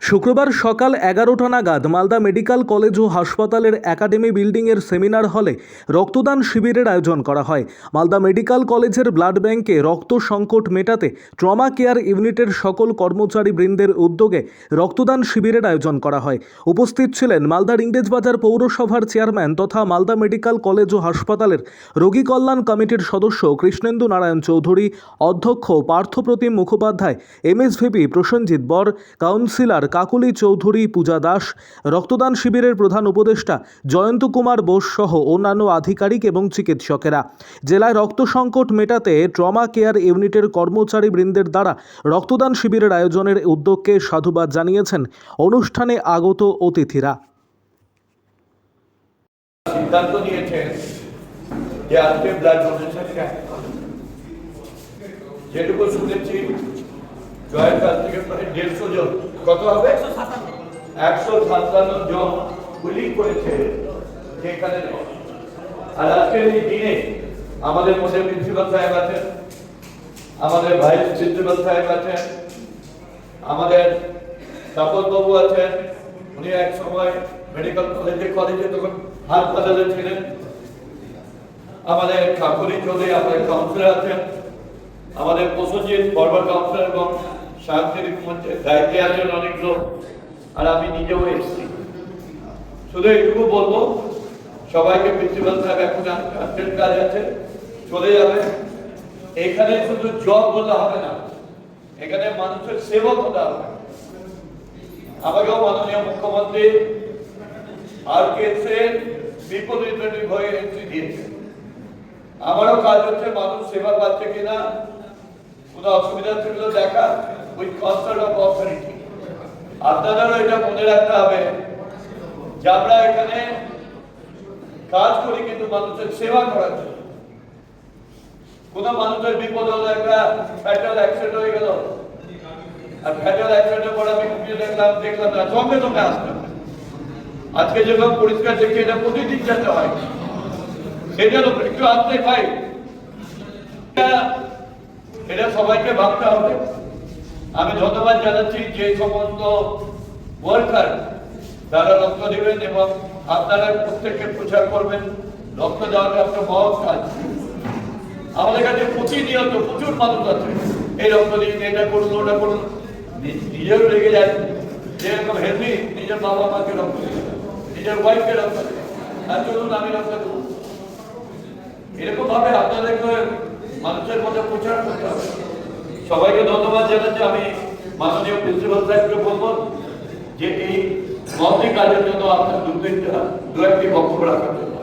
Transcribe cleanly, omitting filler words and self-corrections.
শুক্রবার সকাল 11টা নাগাদ মালদা মেডিকেল কলেজ ও হাসপাতালের একাডেমি বিল্ডিংয়ের সেমিনার হলে রক্তদান শিবিরের আয়োজন করা হয়। মালদা মেডিকেল কলেজের ব্লাড ব্যাংকে রক্ত সংকট মেটাতে ট্রমা কেয়ার ইউনিটের সকল কর্মচারী বৃন্দের উদ্যোগে রক্তদান শিবিরের আয়োজন করা হয়। উপস্থিত ছিলেন মালদার ইংরেজবাজার পৌরসভার চেয়ারম্যান তথা মালদা মেডিকেল কলেজ ও হাসপাতালের রোগী কল্যাণ কমিটির সদস্য কৃষ্ণেন্দু নারায়ণ চৌধুরী, অধ্যক্ষ পার্থপ্রতিম মুখোপাধ্যায়, এমএসভিপি প্রসেনজিৎ বর, কাউন্সিলর কাকুলি চৌধুরী, পূজা দাস, রক্তদান শিবিরের প্রধান উপদেষ্টা জয়ন্ত কুমার বোস সহ অন্যান্য আধিকারিক এবং চিকিৎসকেরা। জেলায় রক্ত সংকট মেটাতে ট্রমা কেয়ার ইউনিটের কর্মচারী বৃন্দের দ্বারা রক্তদান শিবিরের আয়োজনের উদ্যোগকে সাধুবাদ জানিয়েছেন অনুষ্ঠানে আগত অতিথিরা। সিদ্ধান্ত নিয়েছেন যে আজকে ব্লাড ডোনেশন ক্যাম্প, যেটুকু শুনেছি জয়ের কাছ থেকে প্রায় 150 জন, কত হবে 157 জন উইলিং করেছে যেখানে। আর আজকের এই দিনে আমাদের মধ্যে প্রিন্সিপাল সাহেব আছেন, আমাদের ভাইস প্রিন্সিপাল সাহেব আছেন, আমাদের তাপস বাবু আছেন, উনি এক সময় মেডিকেল কলেজে তখন হাসপাতালে ছিলেন, আমাদের কাকুলি চৌধুরী আমাদের কাউন্সিলর আছেন, আমাদের প্রসেনজিৎ ফরওয়ার্ড কাউন্সিলর এবং সাংস্কৃতিক মঞ্চের দায়িত্বে আছেন অনেক লোক, আর আমি নিজেও এসেছি। শুধু এইটুকু বলবো, সবাইকে প্রিন্সিপাল সাহেব এখন আর্জেন্ট কাজ আছে, চলে যাবে। এখানে শুধু জব বললে হবে না, এখানে মানুষের সেবা হতে হবে। আমাকেও মাননীয় মুখ্যমন্ত্রী আরকেএসের রিপ্রেজেন্টেটিভ হয়ে এন্ট্রি দিয়েছে। আমারও কাজ হচ্ছে মানুষ সেবা পাচ্ছে কিনা, কোনো অসুবিধা থাকলে দেখা, উইথ কনসার্ট অফ অথরিটি। আপনাদেরও এটা মনে রাখতে হবে যে আমরা এখানে কাজ করি কিন্তু মানুষের সেবা করার জন্য। কোনো মানুষের বিপদ হলো, একটা ফ্যাটাল অ্যাক্সিডেন্ট হয়ে গেল, আর ফ্যাটাল অ্যাক্সিডেন্টের পর আমি দেখলাম না, সঙ্গে সঙ্গে আসলাম। আজকে যেভাবে পরিষ্কার দেখি এটা প্রতিদিন যেতে হয়, সেটা একটু আসতে পাই, এটা সবাইকে ভাবতে হবে। আমি ধন্যবাদ জানাচ্ছি যে সমস্ত ওয়ার্কার তারা রক্ত দেবেন এবং আপনারা প্রত্যেককে প্রচার করবেন। রক্ত দেওয়াটা একটা মহৎ কাজ। আমাদের কাছে প্রতিনিয়ত প্রচুর মানুষ আছে, এই রক্ত দিন, এটা করুন, ওটা করুন, নিজেরও লেগে যায়। যেরকম হেলদি নিজের বাবা মাকে রক্ত দিন, নিজের ওয়াইফকে রক্ত দিন, আর চলুন আমি রক্ত দেব। এরকম ভাবে আপনাদেরকে মানুষের মধ্যে প্রচার করতে হবে। সবাইকে ধন্যবাদ জানাচ্ছি। আমি মাননীয় প্রিন্সিপাল সাহেবকে বলবো যে এই মহতি কাজের জন্য আপনার দু একটি বক্তব্য রাখার জন্য।